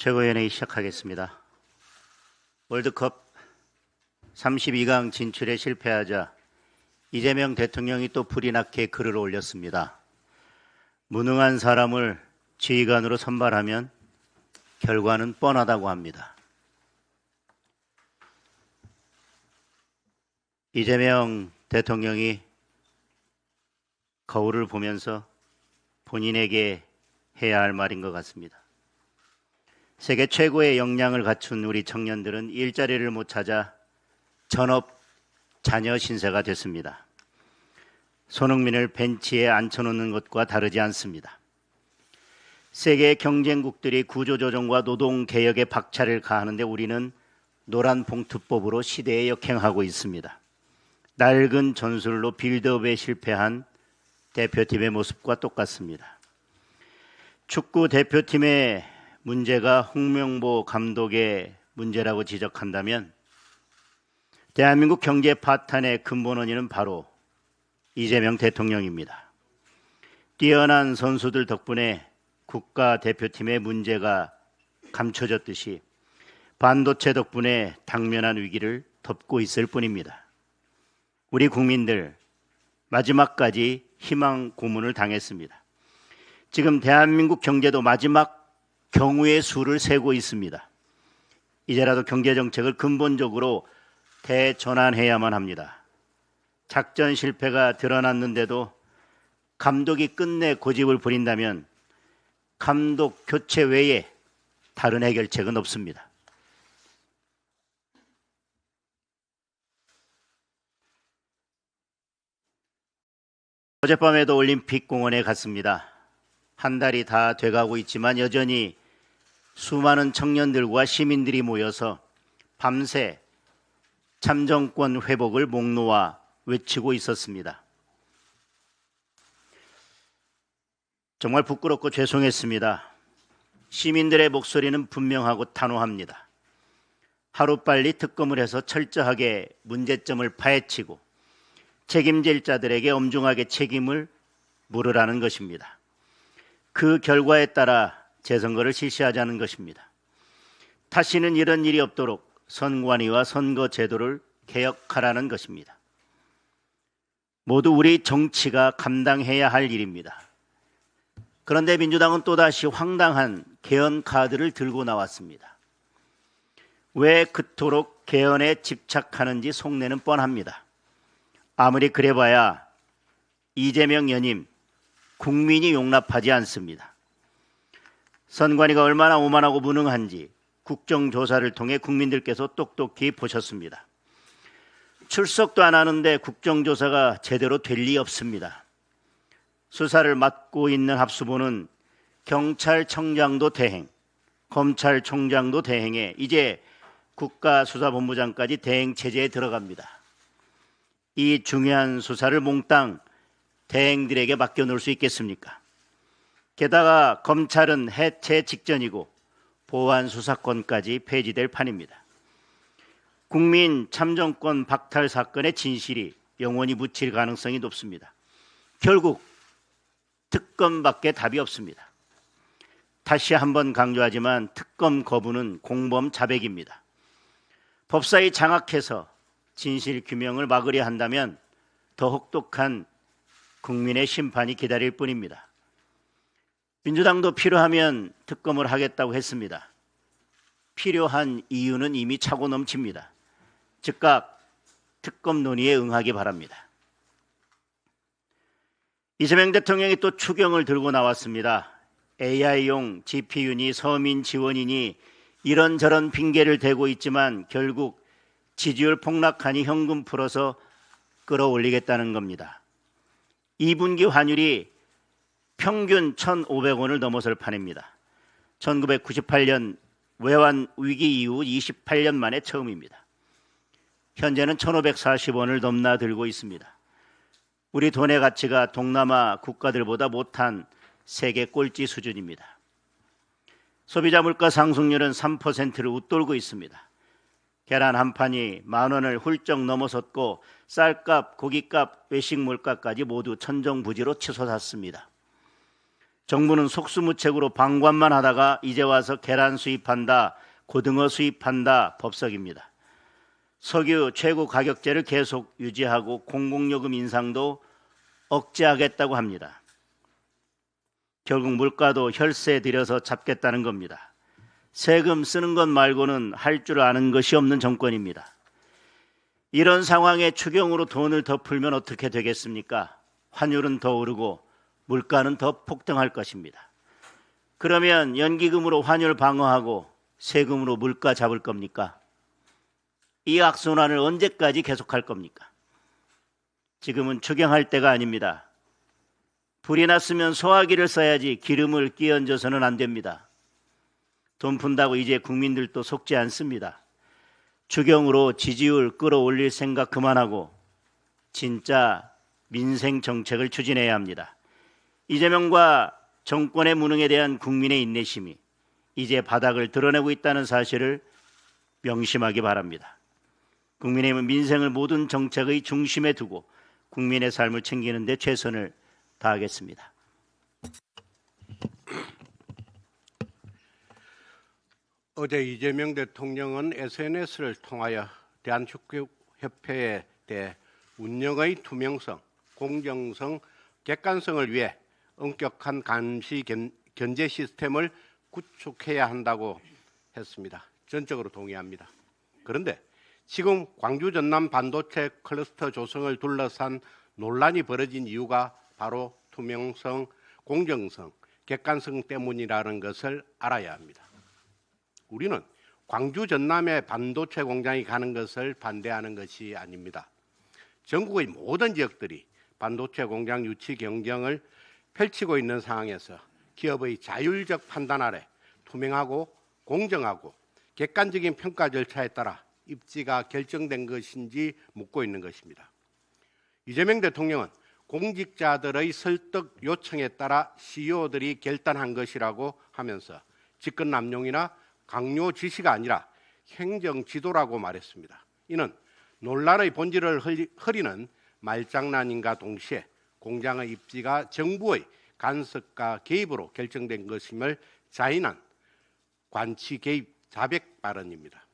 최고위원회의 시작하겠습니다. 월드컵 32강 진출에 실패하자 이재명 대통령이 또 불이 나게 글을 올렸습니다. 무능한 사람을 지휘관으로 선발하면 결과는 뻔하다고 합니다. 이재명 대통령이 거울을 보면서 본인에게 해야 할 말인 것 같습니다. 세계 최고의 역량을 갖춘 우리 청년들은 일자리를 못 찾아 전업 자녀 신세가 됐습니다. 손흥민을 벤치에 앉혀놓는 것과 다르지 않습니다. 세계 경쟁국들이 구조조정과 노동개혁에 박차를 가하는데 우리는 노란봉투법으로 시대에 역행하고 있습니다. 낡은 전술로 빌드업에 실패한 대표팀의 모습과 똑같습니다. 축구 대표팀의 문제가 홍명보 감독의 문제라고 지적한다면 대한민국 경제 파탄의 근본 원인은 바로 이재명 대통령입니다. 뛰어난 선수들 덕분에 국가대표팀의 문제가 감춰졌듯이 반도체 덕분에 당면한 위기를 덮고 있을 뿐입니다. 우리 국민들 마지막까지 희망 고문을 당했습니다. 지금 대한민국 경제도 마지막 경우의 수를 세고 있습니다. 이제라도 경제정책을 근본적으로 대전환해야만 합니다. 작전 실패가 드러났는데도 감독이 끝내 고집을 부린다면 감독 교체 외에 다른 해결책은 없습니다. 어젯밤에도 올림픽 공원에 갔습니다. 한 달이 다 돼가고 있지만 여전히 수많은 청년들과 시민들이 모여서 밤새 참정권 회복을 목 놓아 외치고 있었습니다. 정말 부끄럽고 죄송했습니다. 시민들의 목소리는 분명하고 단호합니다. 하루빨리 특검을 해서 철저하게 문제점을 파헤치고 책임질 자들에게 엄중하게 책임을 물으라는 것입니다. 그 결과에 따라 재선거를 실시하자는 것입니다. 다시는 이런 일이 없도록 선관위와 선거 제도를 개혁하라는 것입니다. 모두 우리 정치가 감당해야 할 일입니다. 그런데 민주당은 또다시 황당한 개헌 카드를 들고 나왔습니다. 왜 그토록 개헌에 집착하는지 속내는 뻔합니다. 아무리 그래봐야 이재명 연임 국민이 용납하지 않습니다. 선관위가 얼마나 오만하고 무능한지 국정조사를 통해 국민들께서 똑똑히 보셨습니다. 출석도 안 하는데 국정조사가 제대로 될 리 없습니다. 수사를 맡고 있는 합수부는 경찰청장도 대행, 검찰총장도 대행에 이제 국가수사본부장까지 대행 체제에 들어갑니다. 이 중요한 수사를 몽땅 대행들에게 맡겨놓을 수 있겠습니까? 게다가 검찰은 해체 직전이고 보안 수사권까지 폐지될 판입니다. 국민 참정권 박탈 사건의 진실이 영원히 묻힐 가능성이 높습니다. 결국 특검밖에 답이 없습니다. 다시 한번 강조하지만 특검 거부는 공범 자백입니다. 법사위 장악해서 진실 규명을 막으려 한다면 더 혹독한 국민의 심판이 기다릴 뿐입니다. 민주당도 필요하면 특검을 하겠다고 했습니다. 필요한 이유는 이미 차고 넘칩니다. 즉각 특검 논의에 응하기 바랍니다. 이재명 대통령이 또 추경을 들고 나왔습니다. AI용 GPU니 서민 지원이니 이런저런 핑계를 대고 있지만 결국 지지율 폭락하니 현금 풀어서 끌어올리겠다는 겁니다. 2분기 환율이 평균 1,500원을 넘어설 판입니다. 1998년 외환 위기 이후 28년 만에 처음입니다. 현재는 1,540원을 넘나들고 있습니다. 우리 돈의 가치가 동남아 국가들보다 못한 세계 꼴찌 수준입니다. 소비자 물가 상승률은 3%를 웃돌고 있습니다. 계란 한 판이 10,000원을 훌쩍 넘어섰고 쌀값, 고기값, 외식 물가까지 모두 천정부지로 치솟았습니다. 정부는 속수무책으로 방관만 하다가 이제 와서 계란 수입한다, 고등어 수입한다 법석입니다. 석유 최고 가격제를 계속 유지하고 공공요금 인상도 억제하겠다고 합니다. 결국 물가도 혈세 들여서 잡겠다는 겁니다. 세금 쓰는 것 말고는 할 줄 아는 것이 없는 정권입니다. 이런 상황에 추경으로 돈을 더 풀면 어떻게 되겠습니까? 환율은 더 오르고 물가는 더 폭등할 것입니다. 그러면 연기금으로 환율 방어하고 세금으로 물가 잡을 겁니까? 이 악순환을 언제까지 계속할 겁니까? 지금은 추경할 때가 아닙니다. 불이 났으면 소화기를 써야지 기름을 끼얹어서는 안 됩니다. 돈 푼다고 이제 국민들도 속지 않습니다. 추경으로 지지율 끌어올릴 생각 그만하고 진짜 민생 정책을 추진해야 합니다. 이재명과 정권의 무능에 대한 국민의 인내심이 이제 바닥을 드러내고 있다는 사실을 명심하기 바랍니다. 국민의힘은 민생을 모든 정책의 중심에 두고 국민의 삶을 챙기는 데 최선을 다하겠습니다. 어제 이재명 대통령은 SNS를 통하여 대한축구협회에 대해 운영의 투명성, 공정성, 객관성을 위해 엄격한 감시 견제 시스템을 구축해야 한다고 했습니다. 전적으로 동의합니다. 그런데 지금 광주 전남 반도체 클러스터 조성을 둘러싼 논란이 벌어진 이유가 바로 투명성, 공정성, 객관성 때문이라는 것을 알아야 합니다. 우리는 광주 전남에 반도체 공장이 가는 것을 반대하는 것이 아닙니다. 전국의 모든 지역들이 반도체 공장 유치 경쟁을 펼치고 있는 상황에서 기업의 자율적 판단 아래 투명하고 공정하고 객관적인 평가 절차에 따라 입지가 결정된 것인지 묻고 있는 것입니다. 이재명 대통령은 공직자들의 설득 요청에 따라 CEO들이 결단한 것이라고 하면서 직권 남용이나 강요 지시가 아니라 행정 지도라고 말했습니다. 이는 논란의 본질을 흐리는 말장난인가 동시에 공장의 입지가 정부의 간섭과 개입으로 결정된 것임을 자인한 관치 개입 자백 발언입니다.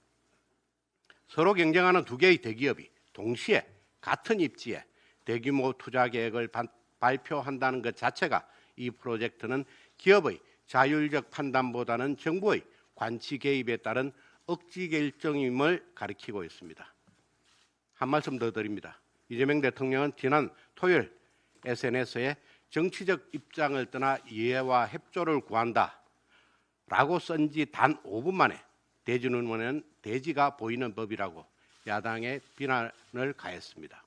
서로 경쟁하는 두 개의 대기업이 동시에 같은 입지에 대규모 투자 계획을 발표한다는 것 자체가 이 프로젝트는 기업의 자율적 판단보다는 정부의 관치 개입에 따른 억지 결정임을 가리키고 있습니다. 한 말씀 더 드립니다. 이재명 대통령은 지난 토요일 SNS에 정치적 입장을 떠나 이해와 협조를 구한다 라고 쓴 지 단 5분 만에 대진 의원은 대지가 보이는 법이라고 야당의 비난을 가했습니다.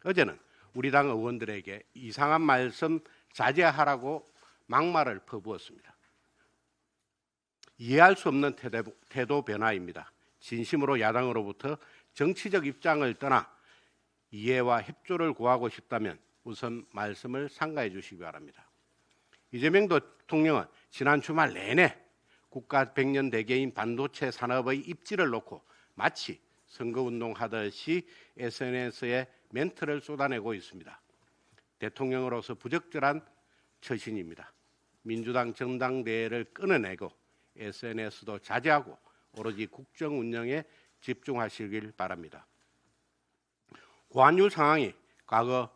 어제는 우리 당 의원들에게 이상한 말씀 자제하라고 막말을 퍼부었습니다. 이해할 수 없는 태도 변화입니다. 진심으로 야당으로부터 정치적 입장을 떠나 이해와 협조를 구하고 싶다면 우선 말씀을 삼가해 주시기 바랍니다. 이재명 대통령은 지난 주말 내내 국가 100년 대계인 반도체 산업의 입지를 놓고 마치 선거운동 하듯이 SNS에 멘트를 쏟아내고 있습니다. 대통령으로서 부적절한 처신입니다. 민주당 전당대회를 끊어내고 SNS도 자제하고 오로지 국정 운영에 집중하시길 바랍니다. 고환율 상황이 과거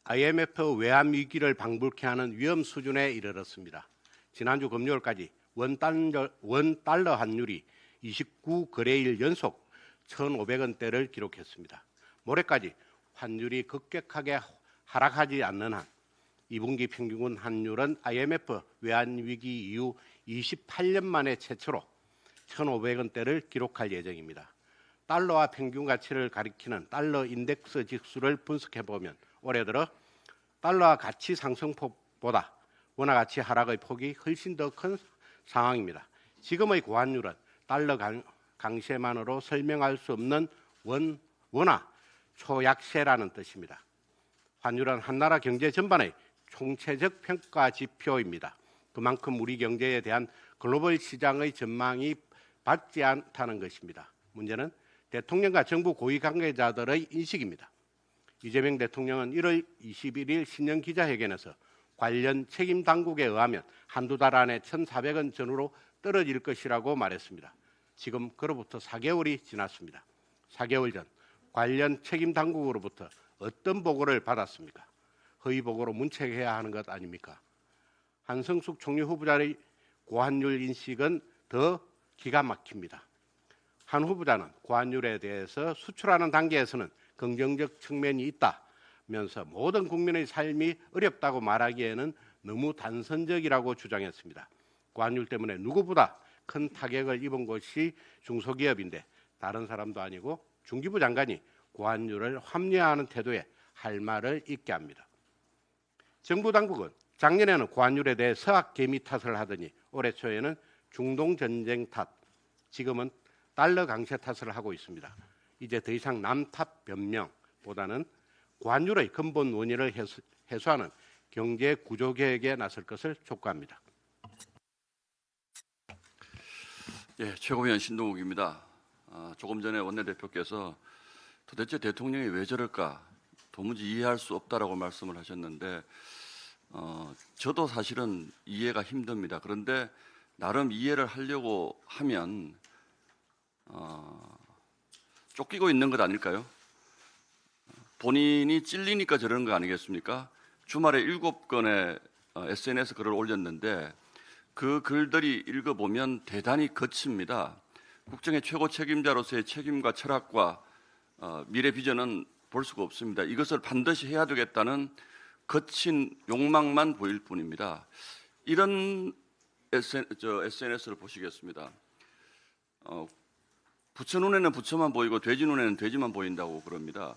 IMF 외환 위기를 방불케 하는 위험 수준에 이르렀습니다. 지난주 금요일까지 원 달러 환율이 29거래일 연속 1,500원대를 기록했습니다. 모레까지 환율이 급격하게 하락하지 않는 한 2분기 평균 환율은 IMF 외환위기 이후 28년 만에 최초로 1,500원대를 기록할 예정입니다. 달러와 평균 가치를 가리키는 달러 인덱스 지수를 분석해보면 올해 들어 달러와 가치 상승폭보다 원화 가치 하락의 폭이 훨씬 더 큰 상황입니다. 지금의 고환율은 달러 강세만으로 설명할 수 없는 원화 초약세라는 뜻입니다. 환율은 한 나라 경제 전반의 총체적 평가 지표입니다. 그만큼 우리 경제에 대한 글로벌 시장의 전망이 밝지 않다는 것입니다. 문제는 대통령과 정부 고위 관계자들의 인식입니다. 이재명 대통령은 1월 21일 신년 기자회견에서 관련 책임 당국에 의하면 한두 달 안에 1,400원 전후로 떨어질 것이라고 말했습니다. 지금 그로부터 4개월이 지났습니다. 4개월 전 관련 책임 당국으로부터 어떤 보고를 받았습니까? 허위 보고로 문책해야 하는 것 아닙니까? 한성숙 총리 후보자의 고환율 인식은 더 기가 막힙니다. 한 후보자는 고환율에 대해서 수출하는 단계에서는 긍정적 측면이 있다면서 모든 국민의 삶이 어렵다고 말하기에는 너무 단선적이라고 주장했습니다. 고환율 때문에 누구보다 큰 타격을 입은 것이 중소기업인데 다른 사람도 아니고 중기부 장관이 고환율을 합리화하는 태도에 할 말을 잊게 합니다. 정부 당국은 작년에는 고환율에 대해 서학 개미 탓을 하더니 올해 초에는 중동 전쟁 탓, 지금은 달러 강세 탓을 하고 있습니다. 이제 더 이상 남 탓 변명보다는 고환율의 근본 원인을 해소하는 경제 구조 개혁에 나설 것을 촉구합니다. 예, 최고위원 신동욱입니다. 조금 전에 원내대표께서 도대체 대통령이 왜 저럴까 도무지 이해할 수 없다라고 말씀을 하셨는데 저도 사실은 이해가 힘듭니다. 그런데 나름 이해를 하려고 하면 쫓기고 있는 것 아닐까요? 본인이 찔리니까 저러는 거 아니겠습니까? 주말에 7건의 SNS 글을 올렸는데 그 글들이 읽어보면 대단히 거칩니다. 국정의 최고 책임자로서의 책임과 철학과 미래 비전은 볼 수가 없습니다. 이것을 반드시 해야 되겠다는 거친 욕망만 보일 뿐입니다. 이런 SNS를 보시겠습니다. 부처 눈에는 부처만 보이고 돼지 눈에는 돼지만 보인다고 그럽니다.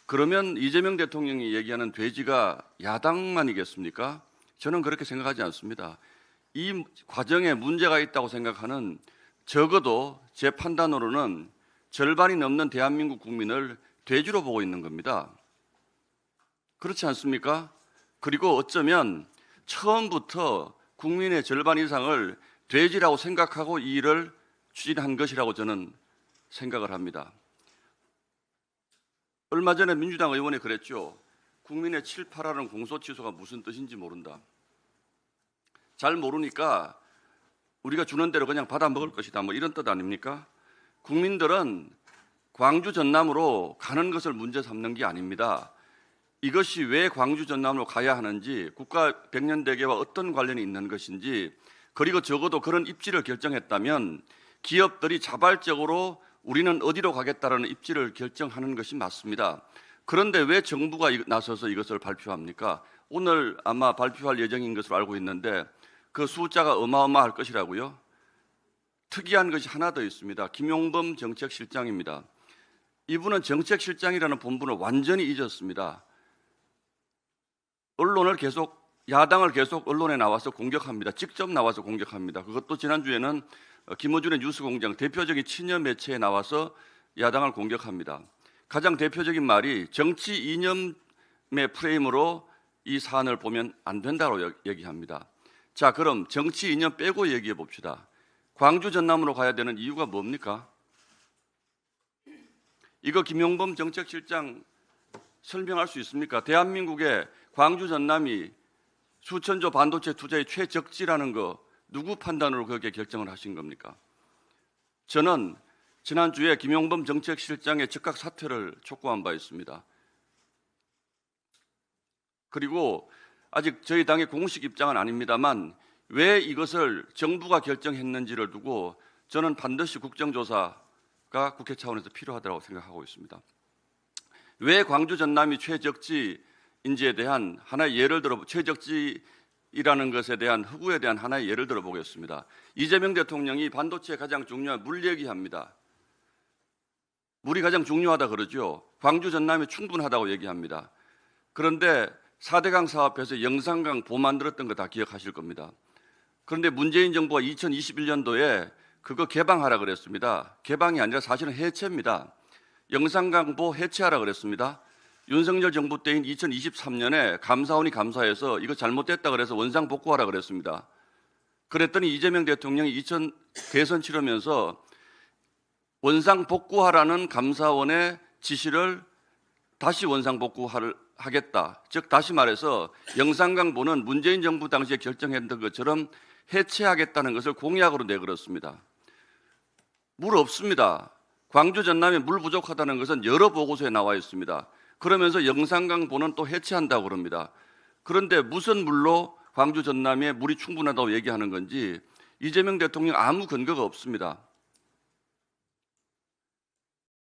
그러면 이재명 대통령이 얘기하는 돼지가 야당만이겠습니까? 저는 그렇게 생각하지 않습니다. 이 과정에 문제가 있다고 생각하는 적어도 제 판단으로는 절반이 넘는 대한민국 국민을 돼지로 보고 있는 겁니다. 그렇지 않습니까? 그리고 어쩌면 처음부터 국민의 절반 이상을 돼지라고 생각하고 이 일을 추진한 것이라고 저는 생각을 합니다. 얼마 전에 민주당 의원이 그랬죠. 국민의 7, 8하는 공소취소가 무슨 뜻인지 모른다. 잘 모르니까 우리가 주는 대로 그냥 받아 먹을 것이다. 뭐 이런 뜻 아닙니까? 국민들은 광주 전남으로 가는 것을 문제 삼는 게 아닙니다. 이것이 왜 광주 전남으로 가야 하는지, 국가 백년대계와 어떤 관련이 있는 것인지, 그리고 적어도 그런 입지를 결정했다면 기업들이 자발적으로 우리는 어디로 가겠다라는 입지를 결정하는 것이 맞습니다. 그런데 왜 정부가 나서서 이것을 발표합니까? 오늘 아마 발표할 예정인 것으로 알고 있는데 그 숫자가 어마어마할 것이라고요? 특이한 것이 하나 더 있습니다. 김용범 정책실장입니다. 이분은 정책실장이라는 본분을 완전히 잊었습니다. 야당을 계속 언론에 나와서 공격합니다. 직접 나와서 공격합니다. 그것도 지난주에는 김어준의 뉴스공장 대표적인 친여 매체에 나와서 야당을 공격합니다. 가장 대표적인 말이 정치 이념의 프레임으로 이 사안을 보면 안 된다고 얘기합니다. 자, 그럼 정치 이념 빼고 얘기해 봅시다. 광주 전남으로 가야 되는 이유가 뭡니까? 이거 김용범 정책실장 설명할 수 있습니까? 대한민국의 광주 전남이 수천조 반도체 투자의 최적지라는 거 누구 판단으로 그렇게 결정을 하신 겁니까? 저는 지난주에 김용범 정책실장의 즉각 사퇴를 촉구한 바 있습니다. 그리고 아직 저희 당의 공식 입장은 아닙니다만 왜 이것을 정부가 결정했는지를 두고 저는 반드시 국정조사가 국회 차원에서 필요하다고 생각하고 있습니다. 왜 광주 전남이 최적지인지에 대한 하나의 예를 들어 최적지라는 것에 대한 허구에 대한 하나의 예를 들어 보겠습니다. 이재명 대통령이 반도체에 가장 중요한 물 얘기합니다. 물이 가장 중요하다 그러죠. 광주 전남이 충분하다고 얘기합니다. 그런데 4대강 사업에서 영산강 보 만들었던 거 다 기억하실 겁니다. 그런데 문재인 정부가 2021년도에 그거 개방하라 그랬습니다. 개방이 아니라 사실은 해체입니다. 영산강보 해체하라 그랬습니다. 윤석열 정부 때인 2023년에 감사원이 감사해서 이거 잘못됐다 그래서 원상 복구하라 그랬습니다. 그랬더니 이재명 대통령이 대선 치르면서 원상 복구하라는 감사원의 지시를 다시 원상 복구하라 하겠다. 즉 다시 말해서 영산강보는 문재인 정부 당시에 결정했던 것처럼 해체하겠다는 것을 공약으로 내걸었습니다. 물 없습니다. 광주 전남에 물 부족하다는 것은 여러 보고서에 나와 있습니다. 그러면서 영산강보는 또 해체한다고 그럽니다. 그런데 무슨 물로 광주 전남에 물이 충분하다고 얘기하는 건지 이재명 대통령 아무 근거가 없습니다.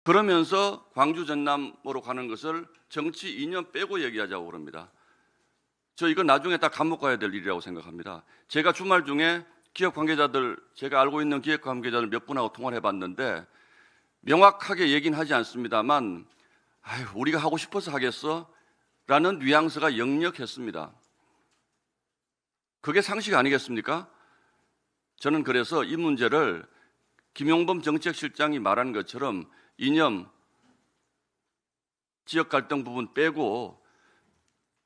그러면서 광주 전남으로 가는 것을 정치 이념 빼고 얘기하자고 그럽니다. 저 이건 나중에 다 감옥 가야 될 일이라고 생각합니다. 제가 주말 중에 기업 관계자들, 제가 알고 있는 기업 관계자들 몇 분하고 통화를 해봤는데 명확하게 얘기는 하지 않습니다만 아유, 우리가 하고 싶어서 하겠어? 라는 뉘앙스가 역력했습니다. 그게 상식 아니겠습니까? 저는 그래서 이 문제를 김용범 정책실장이 말한 것처럼 이념, 지역 갈등 부분 빼고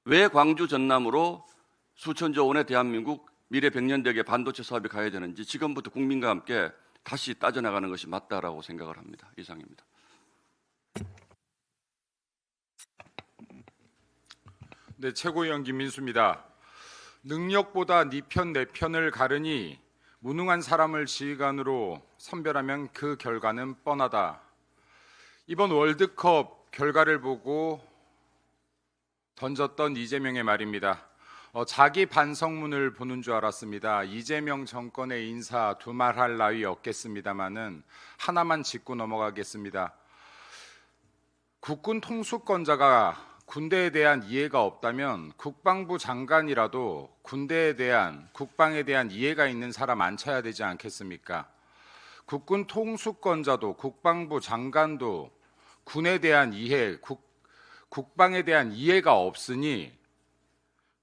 왜 광주 전남으로 수천조 원의 대한민국 미래 100년대계 반도체 사업이 가야 되는지 지금부터 국민과 함께 다시 따져나가는 것이 맞다라고 생각을 합니다. 이상입니다. 네, 최고위원 김민수입니다. 능력보다 네 편 내 편을 가르니 무능한 사람을 지휘관으로 선별하면 그 결과는 뻔하다. 이번 월드컵 결과를 보고 던졌던 이재명의 말입니다. 자기 반성문을 보는 줄 알았습니다. 이재명 정권의 인사 두말할 나위 없겠습니다마는 하나만 짚고 넘어가겠습니다. 국군 통수권자가 군대에 대한 이해가 없다면 국방부 장관이라도 군대에 대한, 국방에 대한 이해가 있는 사람 앉혀야 되지 않겠습니까? 국군 통수권자도 국방부 장관도 군에 대한 이해, 국방에 대한 이해가 없으니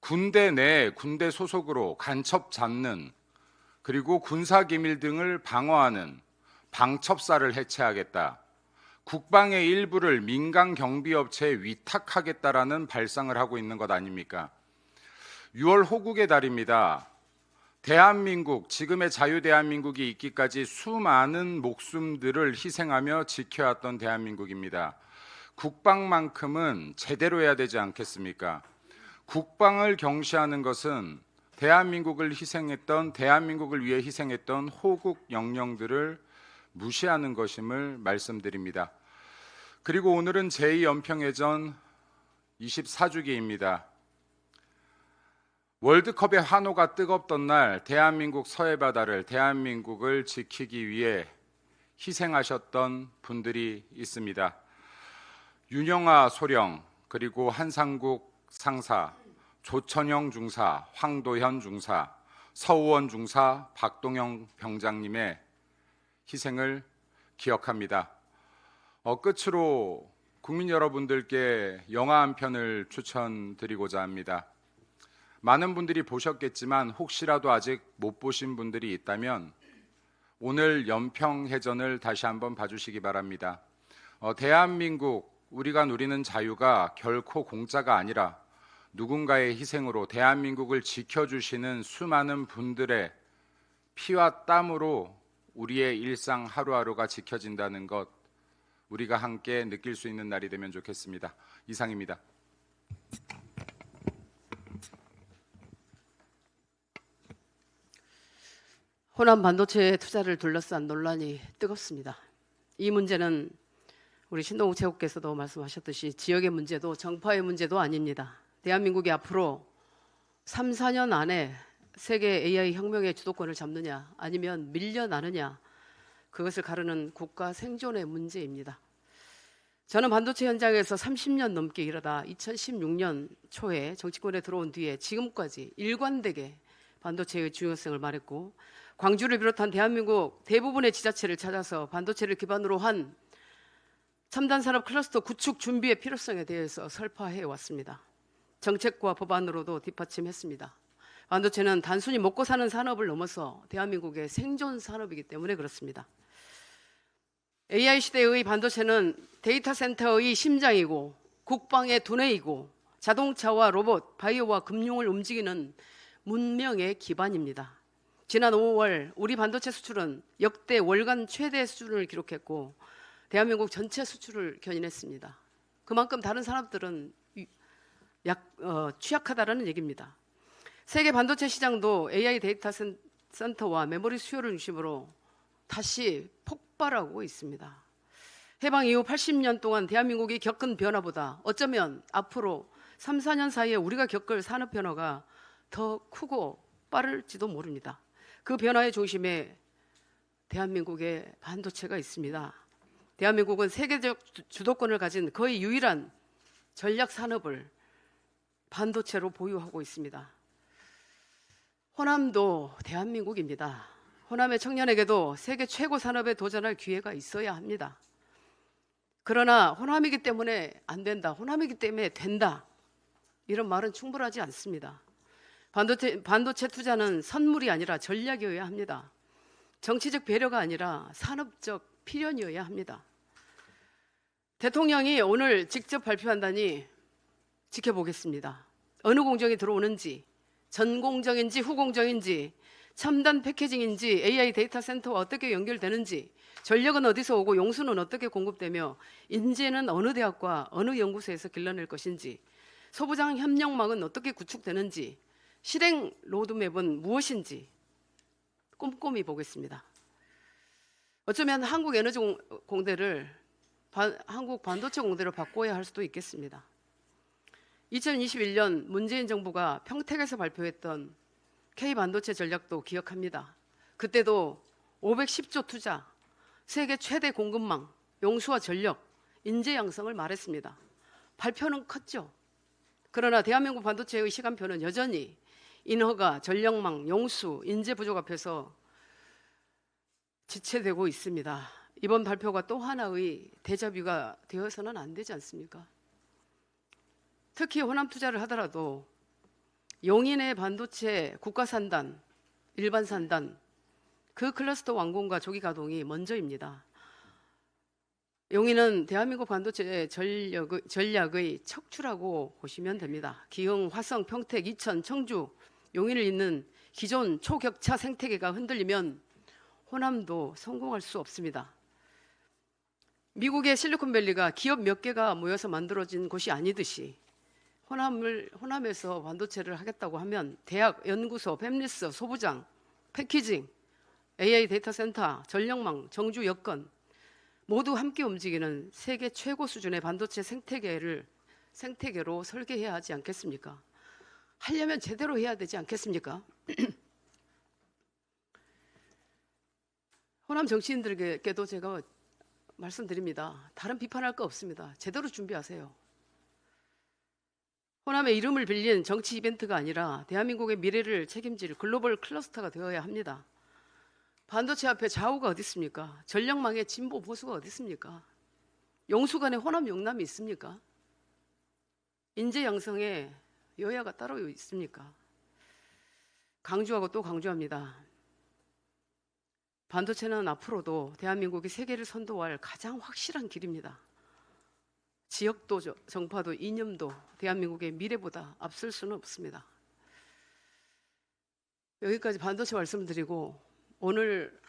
군대 내 군대 소속으로 간첩 잡는, 그리고 군사기밀 등을 방어하는 방첩사를 해체하겠다. 국방의 일부를 민간 경비업체에 위탁하겠다라는 발상을 하고 있는 것 아닙니까? 6월 호국의 달입니다. 대한민국, 지금의 자유대한민국이 있기까지 수많은 목숨들을 희생하며 지켜왔던 대한민국입니다. 국방만큼은 제대로 해야 되지 않겠습니까? 국방을 경시하는 것은 대한민국을 위해 희생했던 호국 영령들을 무시하는 것임을 말씀드립니다. 그리고 오늘은 제2연평해전 24주기입니다. 월드컵의 환호가 뜨겁던 날 대한민국 서해바다를, 대한민국을 지키기 위해 희생하셨던 분들이 있습니다. 윤영아 소령, 그리고 한상국 상사, 조천영 중사, 황도현 중사, 서우원 중사, 박동영 병장님의 희생을 기억합니다. 끝으로 국민 여러분들께 영화 한 편을 추천드리고자 합니다. 많은 분들이 보셨겠지만 혹시라도 아직 못 보신 분들이 있다면 오늘 연평해전을 다시 한번 봐주시기 바랍니다. 대한민국, 우리가 누리는 자유가 결코 공짜가 아니라 누군가의 희생으로 대한민국을 지켜주시는 수많은 분들의 피와 땀으로 우리의 일상 하루하루가 지켜진다는 것, 우리가 함께 느낄 수 있는 날이 되면 좋겠습니다. 이상입니다. 호남 반도체 투자를 둘러싼 논란이 뜨겁습니다. 이 문제는 우리 신동욱 최고께서도 말씀하셨듯이 지역의 문제도 정파의 문제도 아닙니다. 대한민국이 앞으로 3, 4년 안에 세계 AI 혁명의 주도권을 잡느냐 아니면 밀려나느냐, 그것을 가르는 국가 생존의 문제입니다. 저는 반도체 현장에서 30년 넘게 일하다 2016년 초에 정치권에 들어온 뒤에 지금까지 일관되게 반도체의 중요성을 말했고, 광주를 비롯한 대한민국 대부분의 지자체를 찾아서 반도체를 기반으로 한 첨단 산업 클러스터 구축 준비의 필요성에 대해서 설파해 왔습니다. 정책과 법안으로도 뒷받침했습니다. 반도체는 단순히 먹고 사는 산업을 넘어서 대한민국의 생존 산업이기 때문에 그렇습니다. AI 시대의 반도체는 데이터 센터의 심장이고 국방의 두뇌이고 자동차와 로봇, 바이오와 금융을 움직이는 문명의 기반입니다. 지난 5월 우리 반도체 수출은 역대 월간 최대 수준을 기록했고 대한민국 전체 수출을 견인했습니다. 그만큼 다른 산업들은 취약하다라는 얘기입니다. 세계 반도체 시장도 AI 데이터 센터와 메모리 수요를 중심으로 다시 폭발하고 있습니다. 해방 이후 80년 동안 대한민국이 겪은 변화보다 어쩌면 앞으로 3, 4년 사이에 우리가 겪을 산업 변화가 더 크고 빠를지도 모릅니다. 그 변화의 중심에 대한민국의 반도체가 있습니다. 대한민국은 세계적 주도권을 가진 거의 유일한 전략 산업을 반도체로 보유하고 있습니다. 호남도 대한민국입니다. 호남의 청년에게도 세계 최고 산업에 도전할 기회가 있어야 합니다. 그러나 호남이기 때문에 안 된다, 호남이기 때문에 된다, 이런 말은 충분하지 않습니다. 반도체 투자는 선물이 아니라 전략이어야 합니다. 정치적 배려가 아니라 산업적 필연이어야 합니다. 대통령이 오늘 직접 발표한다니 지켜보겠습니다. 어느 공정이 들어오는지, 전공정인지 후공정인지, 첨단 패키징인지, AI 데이터 센터와 어떻게 연결되는지, 전력은 어디서 오고 용수는 어떻게 공급되며 인재는 어느 대학과 어느 연구소에서 길러낼 것인지, 소부장 협력망은 어떻게 구축되는지, 실행 로드맵은 무엇인지 꼼꼼히 보겠습니다. 어쩌면 한국에너지공대를 한국반도체공대로 바꿔야 할 수도 있겠습니다. 2021년 문재인 정부가 평택에서 발표했던 K반도체 전략도 기억합니다. 그때도 510조 투자, 세계 최대 공급망, 용수와 전력, 인재 양성을 말했습니다. 발표는 컸죠. 그러나 대한민국 반도체의 시간표는 여전히 인허가, 전력망, 용수, 인재 부족 앞에서 지체되고 있습니다. 이번 발표가 또 하나의 데자뷰가 되어서는 안 되지 않습니까? 특히 호남 투자를 하더라도 용인의 반도체 국가산단, 일반산단, 그 클러스터 완공과 조기 가동이 먼저입니다. 용인은 대한민국 반도체 전략의 척추라고 보시면 됩니다. 기흥, 화성, 평택, 이천, 청주, 용인을 잇는 기존 초격차 생태계가 흔들리면 호남도 성공할 수 없습니다. 미국의 실리콘밸리가 기업 몇 개가 모여서 만들어진 곳이 아니듯이 호남에서 반도체를 하겠다고 하면 대학, 연구소, 팹리스, 소부장, 패키징, AI 데이터 센터, 전력망, 정주 여건 모두 함께 움직이는 세계 최고 수준의 반도체 생태계로 설계해야 하지 않겠습니까? 하려면 제대로 해야 되지 않겠습니까? 호남 정치인들에게도 제가 말씀드립니다. 다른 비판할 거 없습니다. 제대로 준비하세요. 호남의 이름을 빌린 정치 이벤트가 아니라 대한민국의 미래를 책임질 글로벌 클러스터가 되어야 합니다. 반도체 앞에 좌우가 어디 있습니까? 전력망에 진보 보수가 어디 있습니까? 용수 간에 호남 용남이 있습니까? 인재 양성에 여야가 따로 있습니까? 강조하고 또 강조합니다. 반도체는 앞으로도 대한민국이 세계를 선도할 가장 확실한 길입니다. 지역도 정파도 이념도 대한민국의 미래보다 앞설 수는 없습니다. 여기까지 반도체 말씀드리고 오늘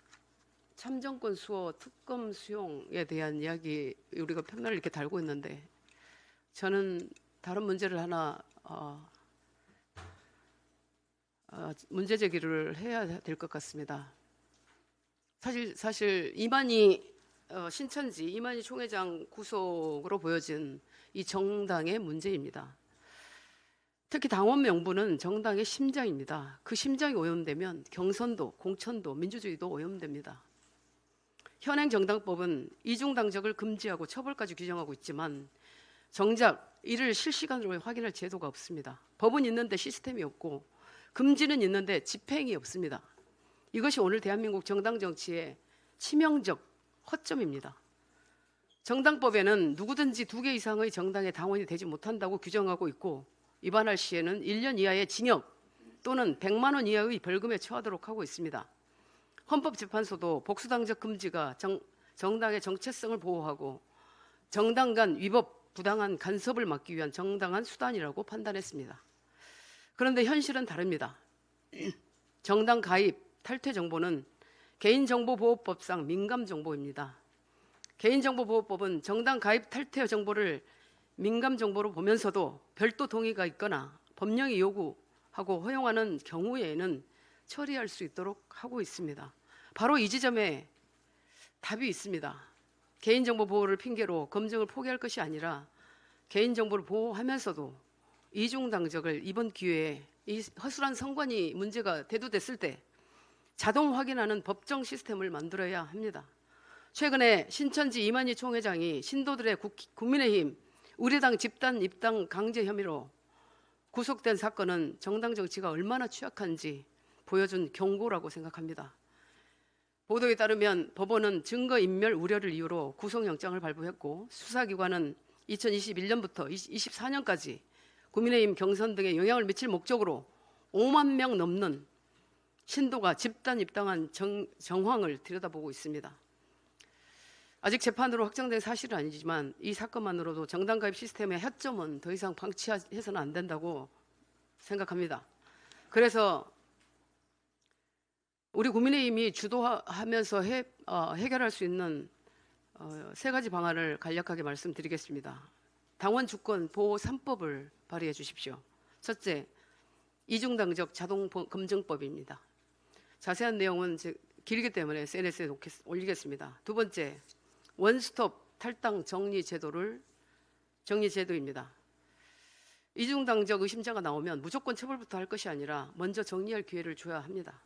참정권 수호 특검 수용에 대한 이야기 우리가 편을 이렇게 달고 있는데 저는 다른 문제를 하나 문제 제기를 해야 될 것 같습니다. 사실 이만희 신천지 이만희 총회장 구속으로 보여진 이 정당의 문제입니다. 특히 당원 명부는 정당의 심장입니다. 그 심장이 오염되면 경선도, 공천도, 민주주의도 오염됩니다. 현행 정당법은 이중당적을 금지하고 처벌까지 규정하고 있지만 정작 이를 실시간으로 확인할 제도가 없습니다. 법은 있는데 시스템이 없고 금지는 있는데 집행이 없습니다. 이것이 오늘 대한민국 정당 정치의 치명적 허점입니다. 정당법에는 누구든지 2개 이상의 정당의 당원이 되지 못한다고 규정하고 있고 위반할 시에는 1년 이하의 징역 또는 100만 원 이하의 벌금에 처하도록 하고 있습니다. 헌법재판소도 복수당적 금지가 정당의 정체성을 보호하고 정당 간 위법, 부당한 간섭을 막기 위한 정당한 수단이라고 판단했습니다. 그런데 현실은 다릅니다. 정당 가입, 탈퇴 정보는 개인정보보호법상 민감정보입니다. 개인정보보호법은 정당 가입 탈퇴 정보를 민감 정보로 보면서도 별도 동의가 있거나 법령이 요구하고 허용하는 경우에는 처리할 수 있도록 하고 있습니다. 바로 이 지점에 답이 있습니다. 개인정보 보호를 핑계로 검증을 포기할 것이 아니라 개인정보를 보호하면서도 이중당적을 이번 기회에 이 허술한 선관위 문제가 대두됐을 때 자동 확인하는 법정 시스템을 만들어야 합니다. 최근에 신천지 이만희 총회장이 신도들의 국민의힘 우리 당 집단 입당 강제 혐의로 구속된 사건은 정당 정치가 얼마나 취약한지 보여준 경고라고 생각합니다. 보도에 따르면 법원은 증거인멸 우려를 이유로 구속영장을 발부했고 수사기관은 2021년부터 24년까지 국민의힘 경선 등에 영향을 미칠 목적으로 5만 명 넘는 신도가 집단 입당한 정황을 들여다보고 있습니다. 아직 재판으로 확정된 사실은 아니지만 이 사건만으로도 정당 가입 시스템의 허점은 더 이상 방치해서는 안 된다고 생각합니다. 그래서 우리 국민의힘이 주도하면서 해결할 수 있는 세 가지 방안을 간략하게 말씀드리겠습니다. 당원 주권 보호 3법을 발의해 주십시오. 첫째, 이중당적 자동 검증법입니다. 자세한 내용은 길기 때문에 SNS에 올리겠습니다. 두 번째, 원스톱 탈당 정리제도입니다. 이중당적 의심자가 나오면 무조건 처벌부터 할 것이 아니라 먼저 정리할 기회를 줘야 합니다.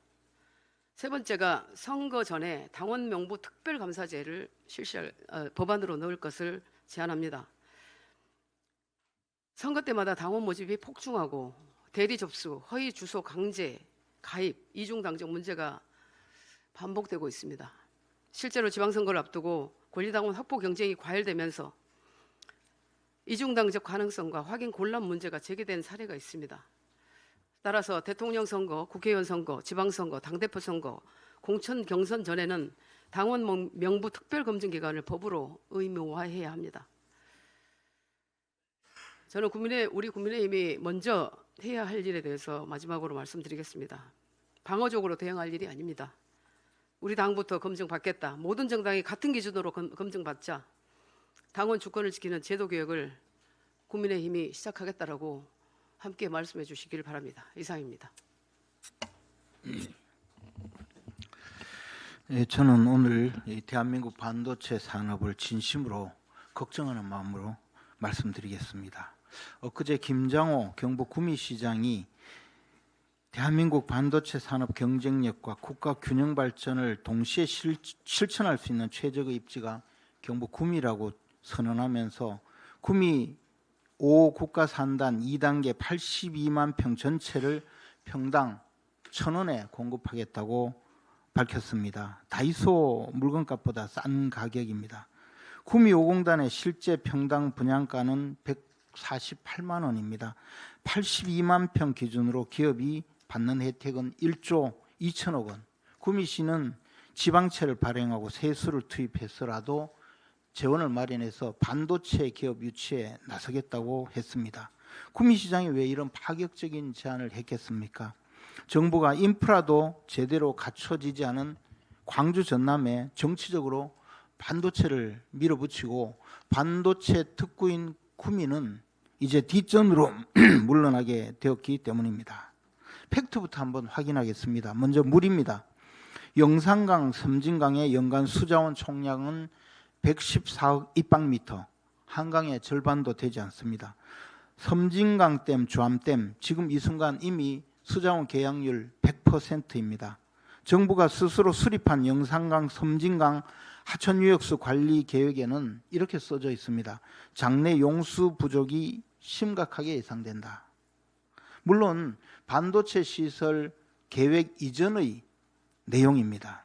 세 번째가 선거 전에 당원 명부 특별감사제를 법안으로 넣을 것을 제안합니다. 선거 때마다 당원 모집이 폭증하고 대리 접수, 허위 주소 강제, 가입, 이중당적 문제가 반복되고 있습니다. 실제로 지방선거를 앞두고 권리당원 확보 경쟁이 과열되면서 이중당적 가능성과 확인 곤란 문제가 제기된 사례가 있습니다. 따라서 대통령 선거, 국회의원 선거, 지방선거, 당대표 선거, 공천 경선 전에는 당원 명부 특별검증기관을 법으로 의무화해야 합니다. 저는 우리 국민의힘이 먼저 해야 할 일에 대해서 마지막으로 말씀드리겠습니다. 방어적으로 대응할 일이 아닙니다. 우리 당부터 검증받겠다. 모든 정당이 같은 기준으로 검증받자. 당원 주권을 지키는 제도 개혁을 국민의힘이 시작하겠다라고 함께 말씀해 주시길 바랍니다. 이상입니다. 저는 오늘 대한민국 반도체 산업을 진심으로 걱정하는 마음으로 말씀드리겠습니다. 엊그제 김장호 경북 구미시장이 대한민국 반도체 산업 경쟁력과 국가 균형 발전을 동시에 실천할 수 있는 최적의 입지가 경북 구미라고 선언하면서 구미 5국가 산단 2단계 82만 평 전체를 평당 1,000원에 공급하겠다고 밝혔습니다. 다이소 물건값보다 싼 가격입니다. 구미 5공단의 실제 평당 분양가는 148만 원입니다. 82만 평 기준으로 기업이 받는 혜택은 1조 2천억 원. 구미시는 지방채를 발행하고 세수를 투입해서라도 재원을 마련해서 반도체 기업 유치에 나서겠다고 했습니다. 구미시장이 왜 이런 파격적인 제안을 했겠습니까? 정부가 인프라도 제대로 갖춰지지 않은 광주 전남에 정치적으로 반도체를 밀어붙이고 반도체 특구인 구미는 이제 뒷전으로 물러나게 되었기 때문입니다. 팩트부터 한번 확인하겠습니다. 먼저 물입니다. 영산강, 섬진강의 연간 수자원 총량은 114억 입방미터, 한강의 절반도 되지 않습니다. 섬진강댐, 주암댐, 지금 이 순간 이미 수자원 계약률 100%입니다. 정부가 스스로 수립한 영산강, 섬진강 하천유역수 관리 계획에는 이렇게 써져 있습니다. 장래 용수 부족이 심각하게 예상된다. 물론 반도체 시설 계획 이전의 내용입니다.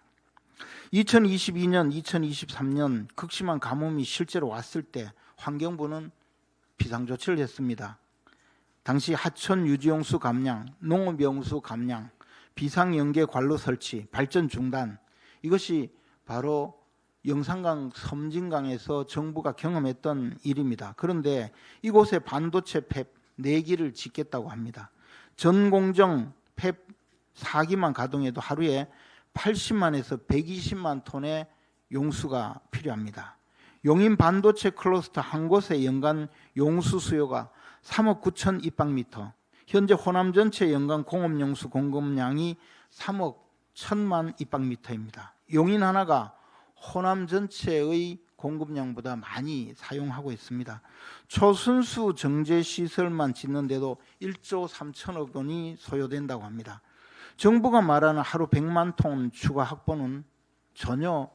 2022년, 2023년 극심한 가뭄이 실제로 왔을 때 환경부는 비상조치를 했습니다. 당시 하천 유지용수 감량, 농업용수 감량, 비상연계 관로 설치, 발전 중단, 이것이 바로 영산강, 섬진강에서 정부가 경험했던 일입니다. 그런데 이곳에 반도체 팹 4기를 짓겠다고 합니다. 전공정 팹 4기만 가동해도 하루에 80만에서 120만 톤의 용수가 필요합니다. 용인 반도체 클러스터 한 곳의 연간 용수 수요가 3억 9천 입방미터, 현재 호남 전체 연간 공업용수 공급량이 3억 1천만 입방미터입니다. 용인 하나가 호남 전체의 공급량보다 많이 사용하고 있습니다. 초순수 정제 시설만 짓는데도 1조 3천억 원이 소요된다고 합니다. 정부가 말하는 하루 100만 톤 추가 확보는 전혀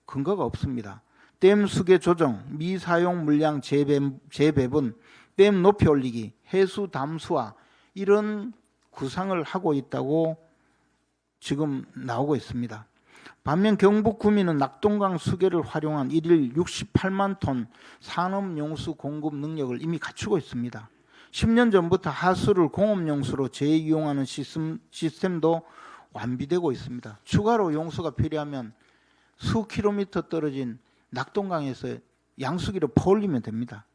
근거가 없습니다. 댐 수계 조정, 미사용 물량 재배분, 댐 높이 올리기, 해수 담수화 이런 구상을 하고 있다고 지금 나오고 있습니다. 반면 경북 구민은 낙동강 수계를 활용한 일일 68만 톤 산업용수 공급 능력을 이미 갖추고 있습니다. 10년 전부터 하수를 공업용수로 재이용하는 시스템도 완비되고 있습니다. 추가로 용수가 필요하면 수 킬로미터 떨어진 낙동강에서 양수기로 퍼올리면 됩니다.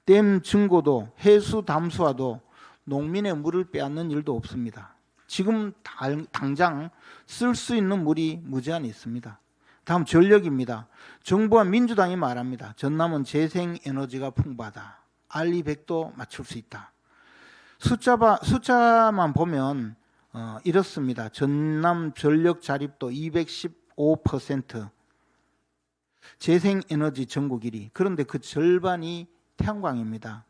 댐 증고도 해수 담수화도 농민의 물을 빼앗는 일도 없습니다. 지금 당장 쓸 수 있는 물이 무제한 있습니다. 다음 전력입니다. 정부와 민주당이 말합니다. 전남은 재생에너지가 풍부하다. 알리100도 맞출 수 있다. 숫자만 보면 이렇습니다. 전남 전력 자립도 215%, 재생에너지 전국 1위. 그런데 그 절반이 태양광입니다.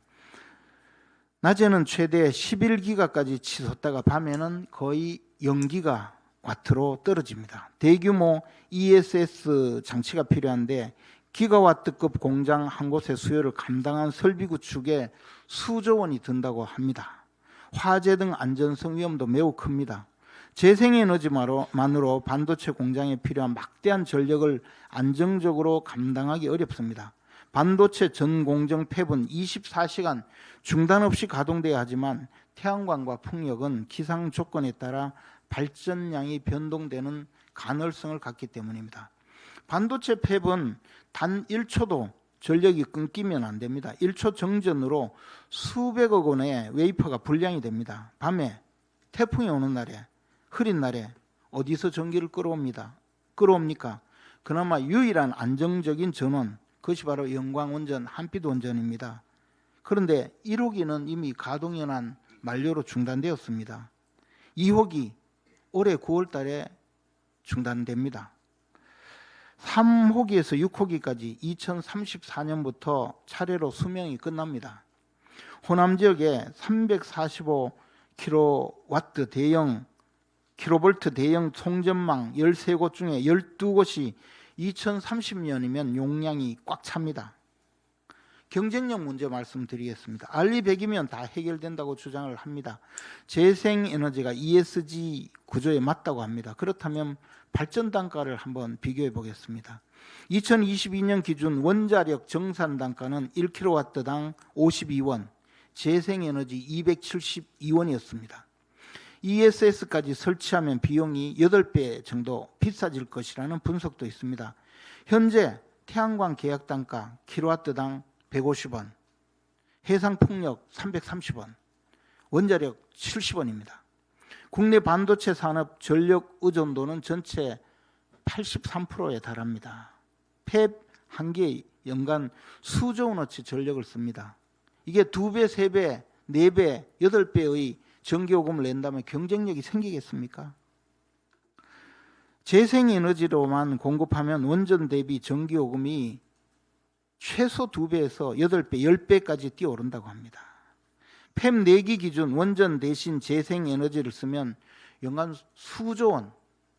낮에는 최대 11기가까지 치솟다가 밤에는 거의 0기가 와트로 떨어집니다. 대규모 ESS 장치가 필요한데 기가와트급 공장 한 곳의 수요를 감당한 설비 구축에 수조 원이 든다고 합니다. 화재 등 안전성 위험도 매우 큽니다. 재생에너지만으로 반도체 공장에 필요한 막대한 전력을 안정적으로 감당하기 어렵습니다. 반도체 전 공정 팹은 24시간 중단 없이 가동돼야 하지만 태양광과 풍력은 기상 조건에 따라 발전량이 변동되는 가능성을 갖기 때문입니다. 반도체 팹은 단 1초도 전력이 끊기면 안 됩니다. 1초 정전으로 수백억 원의 웨이퍼가 불량이 됩니다. 밤에 태풍이 오는 날에, 흐린 날에 어디서 전기를 끌어옵니까? 그나마 유일한 안정적인 전원, 그것이 바로 영광원전, 한빛원전입니다. 그런데 1호기는 이미 가동연한 만료로 중단되었습니다. 2호기 올해 9월 달에 중단됩니다. 3호기에서 6호기까지 2034년부터 차례로 수명이 끝납니다. 호남 지역에 345kW 대형 송전망 13곳 중에 12곳이 2030년이면 용량이 꽉 찹니다. 경쟁력 문제 말씀드리겠습니다. 알리100이면 다 해결된다고 주장을 합니다. 재생에너지가 ESG 구조에 맞다고 합니다. 그렇다면 발전 단가를 한번 비교해 보겠습니다. 2022년 기준 원자력 정산 단가는 1kW당 52원, 재생에너지 272원이었습니다. ESS까지 설치하면 비용이 8배 정도 비싸질 것이라는 분석도 있습니다. 현재 태양광 계약 단가 킬로와트당 150원, 해상풍력 330원, 원자력 70원입니다. 국내 반도체 산업 전력 의존도는 전체 83%에 달합니다. 팹 한 개에 연간 수조 원어치 전력을 씁니다. 이게 2배, 3배, 4배, 8배의 전기요금을 낸다면 경쟁력이 생기겠습니까? 재생에너지로만 공급하면 원전 대비 전기요금이 최소 2배에서 8배, 10배까지 뛰어오른다고 합니다. 팹 4기 기준 원전 대신 재생에너지를 쓰면 연간 수조 원,